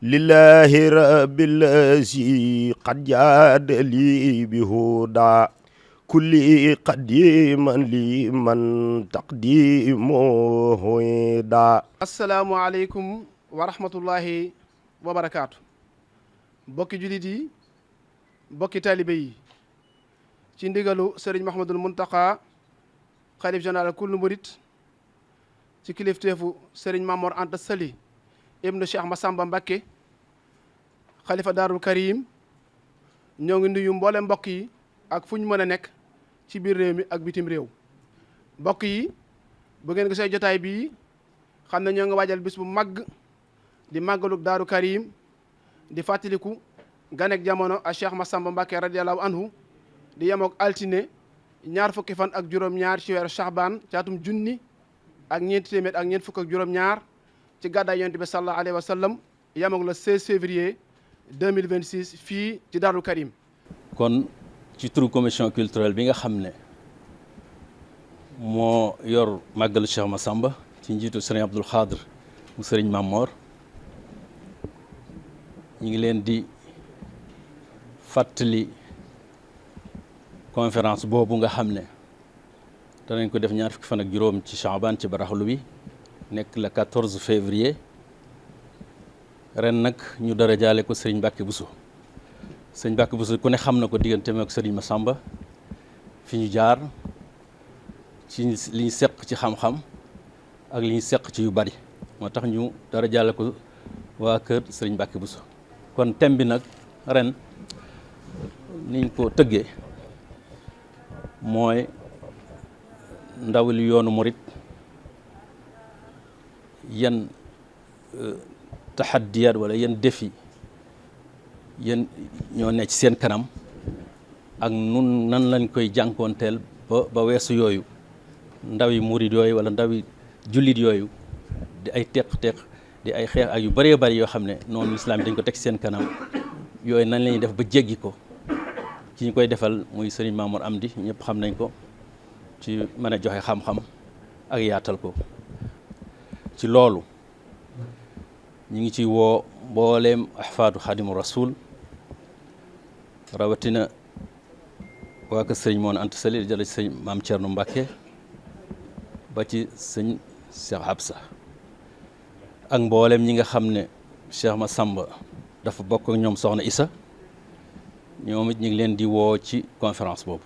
lillahi rabbil lazi qad jaada li bihuda kulli qadiman li man taqdimu huda. assalaamu aleykum wa rahmatullahi wa barakaatu. bokki julit yi, bokki taalibe yi, ci ndigalu Serigne Mouhamadul Mountakha xalif général kullu murit, ci kilifteefu Serigne Mamor Anta Sali ibnu Cheikh Massamba Mbacké xalifa Daarul Karim, ñoo ngi nuyu mboole mbokk yi ak fu ñu mën a nekk ci biir réew mi ak bitim réew. mbokk yi, bu ngeen gisee jotaay bii xam ne ñoo ngi waajal bis bu màgg di màggaluk Daaru Karim, di fàttaliku ganek jamono a Cheikh Massamba Mbacké radiyallahu anhu, di yemook altine ñaar fukki fan ak juróom-ñaar ci weeru Shahban ci atum junni ak ñeenti téeméer ak ñeent fukk ak juróom-ñaar ci gàddaay yonent bi sallallahu alayhi wa sallam, yemook le 16 février 2026 fii ci Daaru Karim. kon ci turu commission culturelle bi nga xam ne moo yor màggalu Cheikh Massamba ci njiitu Serigne Abdoul Khadr mu Serigne Mamor, ñu ngi leen di fàttali conférence boobu nga xam ne danañ ko def ñaar fukki fan ak juróom ci Shaaban ci baraxlu bi nekk le 14 février ren nag ñu dara jaale ko Serigne Mbacké Bousso. Serigne Mbacké Bousso ku ne xam na ko digganteem ak Serigne Massamba fi ñu jaar ci li ñu seq ci xam-xam ak li ñu seq ci yu bari, moo tax ñu dara jaale ko waa kër Serigne Mbacké Bousso. kon thème bi nag ren niñ ko tëggee mooy ndawal yoonu murit yan taxaddiyaat wala yan défi yan ñoo ne ci seen kanam ak nun nan lañ koy jànkoonteel ba weesu yooyu, ndawi murit yooyu wala ndawi jullit yooyu di ay teq-teq di ay xeex ak yu bëree bëri yoo xam ne noonu lislaam yi dañ ko teg seen kanam, yooyu nañ lañuy def ba jéggi ko. ci ñu koy defal muy Serigne Mamour Amdi, ñëpp xam nañ ko ci mën a joxe xam-xam ak yaatal ko. ci loolu ñu ngi ci woo mbooleem ahfaadu xaadimu rasul, rawatina waa ko sëñ Moon Anta Sali jële ci sëñ Maam Thierno Mbacké ba ci sëñ Cheikh Absa ak mboolem ñi nga xam ne Cheikh Massamba dafa bokk ak ñoom soxna Issa, ñoom it ñu ngi leen di woo ci conférence boobu.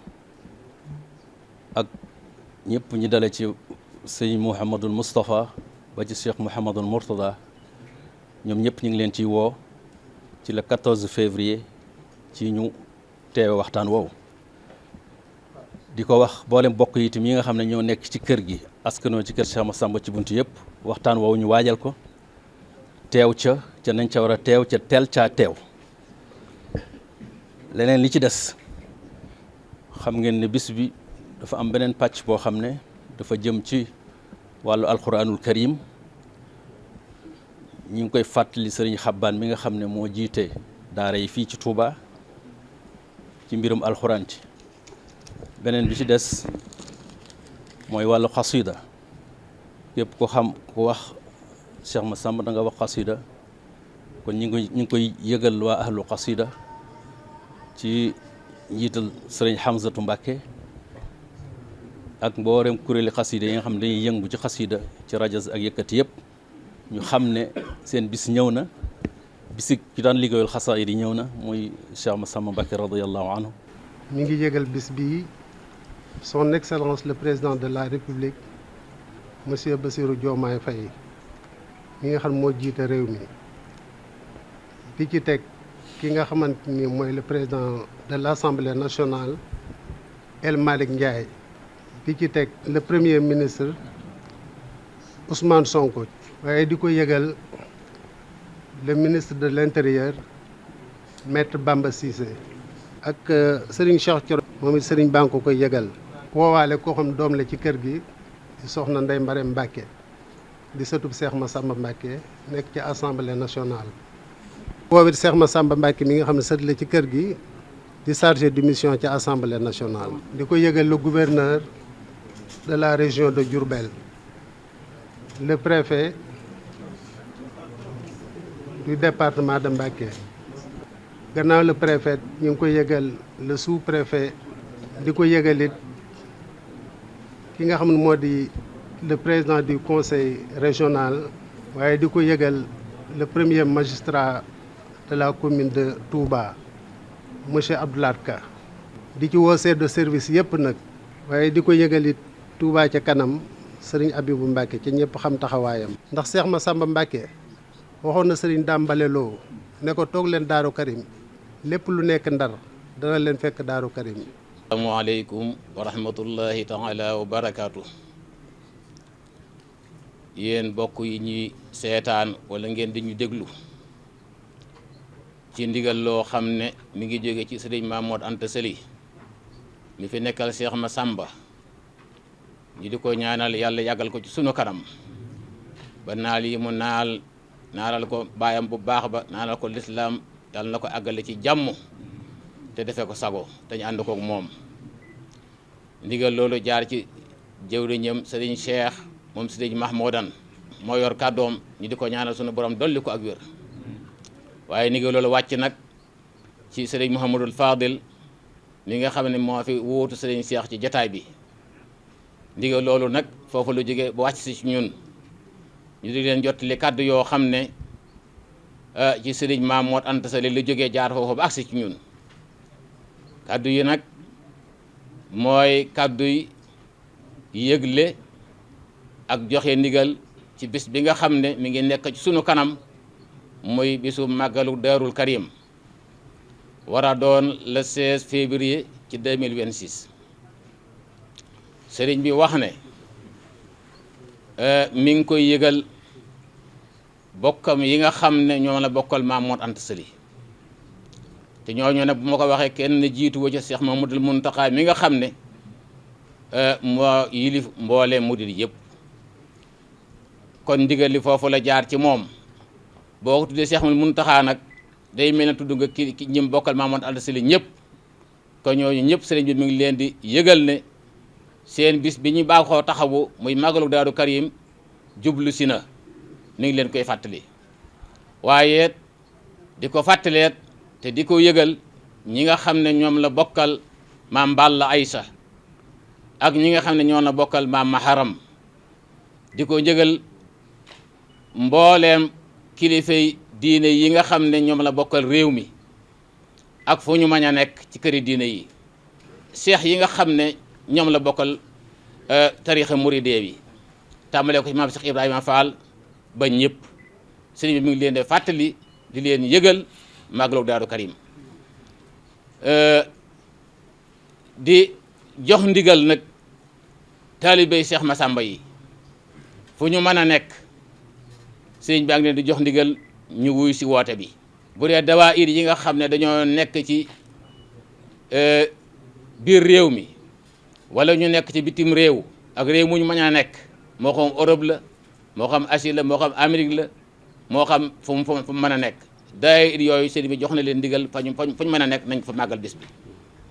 ak ñëpp ñi dale ci sëñ Mouhamadul Moustapha ba ci Cheikh Mouhamadul Mourtada, ñoom ñëpp ñu ngi leen ciy woo ci le 14 février ci ñu teewe waxtaan woowu. di ko wax mboolem bokk yi itam yi nga xam ne ñoo nekk ci kër gi askanoo ci kër Cheikh Massamba ci buntu yëpp, waxtaan woowu ñu waajal ko teew ca nañ ca war a teew ca teel caa teew. leneen li ci des xam ngeen ne bis bi dafa am beneen pàcc boo xam ne dafa jëm ci wàllu alquranul karim. ñu ngi koy fàttali Serigne Xabbaan mi nga xam ne moo jiite daara yi fii ci Touba ci mbirum alxuraan ci. beneen bi ci des mooy wàllu xasida, képp ko xam ku wax Cheikh Massamba da nga wax xasida, kon ñu ngi koy yëgal waa ahlu xasida ci njiital Serigne Hamzatu Mbacké ak mboolem kuréeli xasida yi nga xam ne dañuy yëngu ci xasida ci rajo ak yëkkati yëpp. ñu xam ne seen bis ñëw na, bisi ki daan liggéeyal xasaayid yi ñëw na, muy Cheikh Massamba Mbacké radiyallahu anhu. mi ngi yëgal bis bi son excellence le président de la république monsieur Bassirou Diomaye Faye mi nga xam moo jiite réew mi, di ci teg ki nga xamante ni mooy le président de l'Assemblée nationale El Malick Ndiaye, di ci teg le premier ministre Ousmane Sonko, waaye di ko yëgal le ministre de l'intérieur maître Bamba Cissé ak Serigne Cheikh Thioro moom it Serigne baa ngi ko koy yëgal. woowaale koo xam doom la ci kër gi di soxna Ndeye Mbarème Mbacké di sëtub Cheikh Massamba Mbacké nekk ci assemblée nationale. woowit Cheikh Massamba Mbacké mi nga xam ne sët la ci kër gi di chargé de mission ci assemblée nationale. di ko yëgal le gouverneur de la région de Diourbel, le préfet du département de Mbacké. Gannaaw le préfet ñu ngi ko yëgal le sous-préfet di ko yëgalit ki nga xam ne moo di le président du conseil régional waaye di ko yëgal le premier magistrat de la commune de Touba monsieur Abdoulaye Ka. di ci woo chef de service yëpp nag waaye di ko yëgalit Touba ca kanam sëriñ Abibou Mbacké ci ñëpp xam taxawaayam. ndax Cheikh Massamba Mbacké waxoon na sëriñ Dambale Lo ne ko toog leen Daaru Karim lépp lu nekk Ndar dana leen fekk Daaru Karim. asalaamaaleykum wa rahmatullahi taala wa barakaatu. yéen bokk yi ñuy seetaan wala ngeen di ñu déglu ci ndigal loo xam ne mi ngi jóge ci sëriñ Mamoud Anta Sali mi fi nekkal Cheikh Massamba ñu di ko ñaanal yàlla yàggal ko ci sunu kanam ba naal yi mu naalal ko baayam bu baax ba naalal ko lislaam yàlla na ko àggale ci jàmm te defee ko sago te ñu ànd kook moom. ndigal loolu jaar ci jëwriñam sëriñ Cheikh moom sëriñ Mahmoudan moo yor kàddoom ñu di ko ñaanal sunu borom dolli ko ak wér. waaye ndigal loolu wàcc nag ci sëriñ Mouhamadul Fadil mi nga xam ne moo fi wuutu sëriñ Cheikh ci jataay bi. ndigal loolu nag foofu lu jóge ba wàcc si ci ñun ñu di leen jottali kàddu yoo xam ne ci sëriñ Mamoud Anta Sali lu jógee jaar foofu ba agsi ci ñun. kàddu yi nag mooy kàddu yi yëgle ak joxe ndigal ci bis bi nga xam ne mi ngi nekk ci sunu kanam muy bisu màggalu Daarul Karim war a doon le 16 février ci 2026. sëriñ bi wax ne mi ngi koy yëgal bokkam yi nga xam ne ñoo la bokkal Mamoud Anta Sali te ñooñu nag bu ma ko waxee kenn jiitu wa ca Cheikh Mamadou Mountakha mi nga xam ne moo yilif mboole murid yëpp. kon ndigal li foofu la jaar ci moom boo ko tuddee Cheikh Mamadou Mountakha nag day mel ne tudd nga ki ñim bokkal Mamoud Anta Sali ñëpp kon ñooñu ñëpp sëriñ bi mi ngi leen di yëgal ne seen bis bi ñu baaxoo taxawu muy màggalu Daaru Karim jublu si na mi ngi leen koy fàttali waaye di ko fàttaleet te di ko yëgal ñi nga xam ne ñoom la bokkal maam Balla Aysa ak ñi nga xam ne ñoom la bokkal maam Maharam di ko yëgal mbooleem kilifay diine yi nga xam ne ñoom la bokkal réew mi ak fu ñu mën a nekk ci këri diine yi seex yi nga xam ne ñoom la bokkal tarixa muridee bi tàmbalee ko ci maam Cheikh Ibrahima Fall ba ñëpp sëriñ bi mi ngi leen di fàttali di leen yëgal màggalu Daaru Karim di jox ndigal nag taalibey Cheikh Massamba yi fu ñu mën a nekk sëriñ bi ak leen di jox ndigal ñu wuy si woote bi. bu dee dawaayir yi nga xam ne dañoo nekk ci biir réew mi wala ñu nekk ci bitim réew ak réew mu ñu mën a nekk moo xam Europe la moo xam Asie la moo xam Amérique la moo xam fu mu mën a nekk daayira yooyu sëriñ bi jox na leen ndigal fa ñu mën a nekk nañ fa màggal bis bi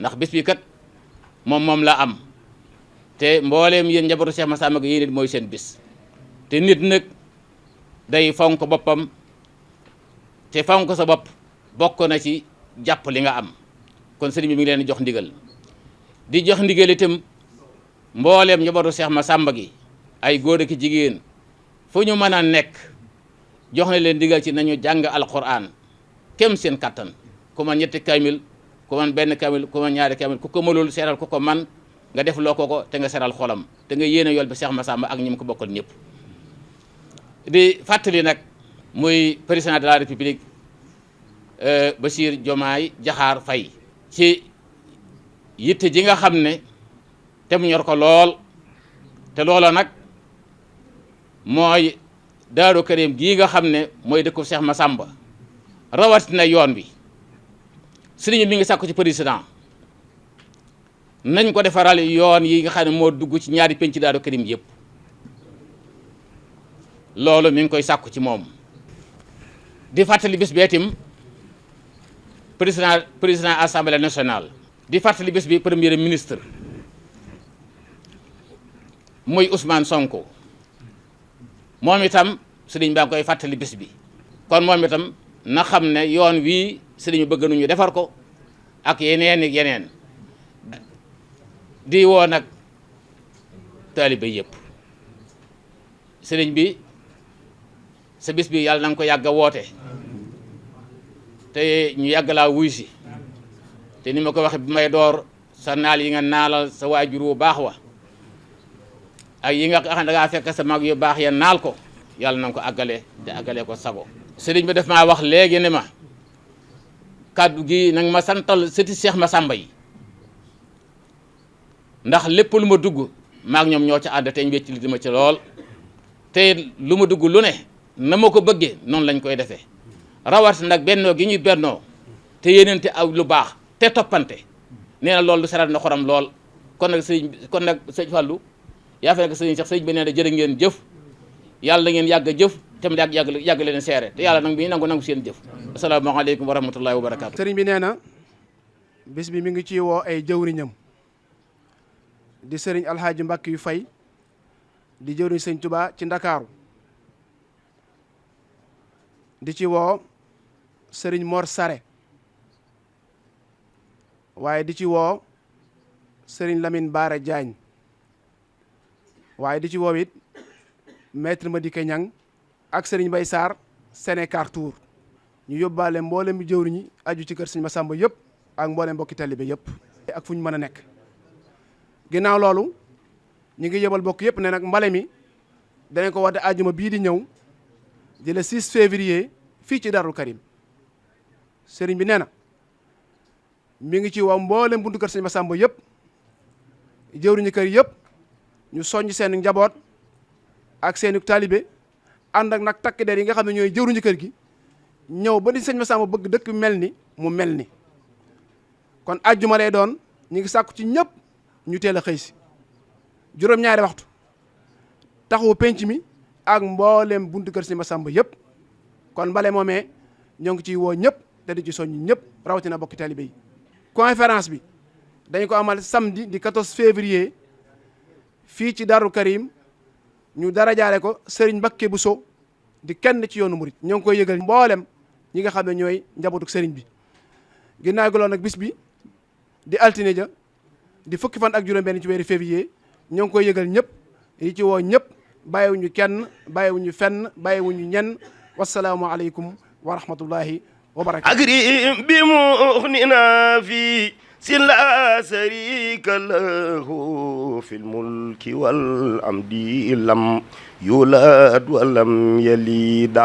ndax bis bi kat moom la am te mbooleem yéen njabootu Cheikh Massamba gi yéen it mooy seen bis te nit nag day fonk boppam te fonk sa bopp bokk na ci jàpp li nga am kon sëriñ bi mi ngi leen di jox ndigal di jox ndigal itam mbooleem njabootu Cheikh Massamba gi ay góor ak jigéen fu ñu mën a nekk jox na leen ndigal ci nañu jàng alquran kem seen kattan ku man ñetti kamil ku man benn kamil ku man ñaari kamil ku ko mënul seeral ku ko man nga def loo ko te nga seeral xolam te nga yéene yool bi Cheikh Massamba ak ñi mu ko bokkal ñëpp. di fàttali nag muy président de la république Bassirou Diomaye Diakhar Faye ci yitte ji nga xam ne te mu ñor ko lool te loola nag mooy Daaru Karim gii nga xam ne mooy dëkku Cheikh Massamba rawatina yoon bi sëriñ mi ngi sàkku ci président nañ ko defaral yoon yi nga xam ne moo dugg ci ñaari penc Daaru Karim yëpp loolu mi ngi koy sàkku ci moom di fàttali bés bi itam président assemblée nationale di fàttali bés bi premier ministre muy Ousmane Sonko moom itam sëriñ baa ngi koy fàttali bés bi kon moom itam na xam ne yoon wii sëriñ bi bëgg nañu defar ko ak yeneen di woo nag taalibe yëpp sëriñ bi sa bis bi yàlla na nga ko yàgg a woote te ñu yàgg laa wuy si te ni ma ko waxe bi may door sa naal yi nga naalal sa waajur wu baax wa ak yi nga xam ne dangaa fekk sa mag yu baax ya naal ko yàlla na nga ko àggale te àggale ko sago sëriñ bi daf maa wax léegi ne ma kàddu gi nag ma santal sëti Seex Masamba yi ndax lépp lu ma dugg maak ñoom ñoo ca ànd te ñu wecc li dima ci lool te lu ma dugg lu ne na ma ko bëggee noonu lañ koy defee rawat nag bennoo gi ñuy bennoo te yéenante aw lu baax te toppante nee na loolu lu sarat na xoram lool kon nag sëñ Fallou yaa fa nekk sëñ Cheikh sëñ bi nee na jërë ngeen jëf yàlla na ngeen yàgg a jëf te mu yàgg leen seere te yàlla nag bi nangu seen jëf asalaamaaleykum wa rahmatullahi wa barakaatu. sëriñ bi nee na bis bi mi ngi ci woo ay jëwriñam di sëriñ Alxaaji Mbàkke yu fay di jëwriñ sëñ Tuubaa ci Ndakaaru di ci woo sëriñ Mor Sare waaye di ci woo sëriñ Lamine Baara Diagne waaye di ci woo it maître Madické Niang ak sëriñ Bay Sarr Sénécar Tour ñu yóbbaale mboolem jëwriñi aju ci kër sëñ Massamba yëpp ak mboolem mbokki talibé yëpp ak fu ñu mën a nekk ginnaaw loolu ñu ngi yëbal bokk yëpp ne nag mbale mi danañ ko woote àjjuma bii di ñëw di le 6 février fii ci Darou Karim sëriñ bi nee na mi ngi ci woo mboolem buntu kër sëñ Massamba yëpp jëwriñu kër yëpp ñu soññ seen njaboot ak seeni talibé ànd ak nag takk der yi nga xam ne ñooy jëwriñu kër gi ñëw ba di sëñ Massamba bëgg dëkk mel ni mu mel ni kon àjjuma lay doon ñu ngi sàkku ci ñëpp ñu teel a xëy si juróom-ñaari waxtu taxawu penc mi ak mboolem buntu kër sëñ Massamba yëpp kon mbale moomee ñoo ngi ciy woo ñëpp te di ci soññ ñëpp rawatina bokki talibé yi. conférence bi dañ ko amal samedi di 14 février fii ci Darou Karim ñu dara jaare ko Serigne Mbacké Bousso di kenn ci yoonu murit ñoo ngi koy yëgal mboolem ñi nga xam ne ñooy njabootu Serigne bi. ginnaaw gi loolu nag bis bi di altine ja di fukki fan ak juróom-benn ci weeru février ñoo ngi koy yëgal ñëpp yi ci woo ñëpp bàyyiwuñu kenn bàyyiwuñu fenn bàyyiwuñu ñenn wasalaamualeykum wa rahmatullahi wa barakatu. أكرم بمغننا في لا شريك له في الملك والأمد لم يولد ولم يلد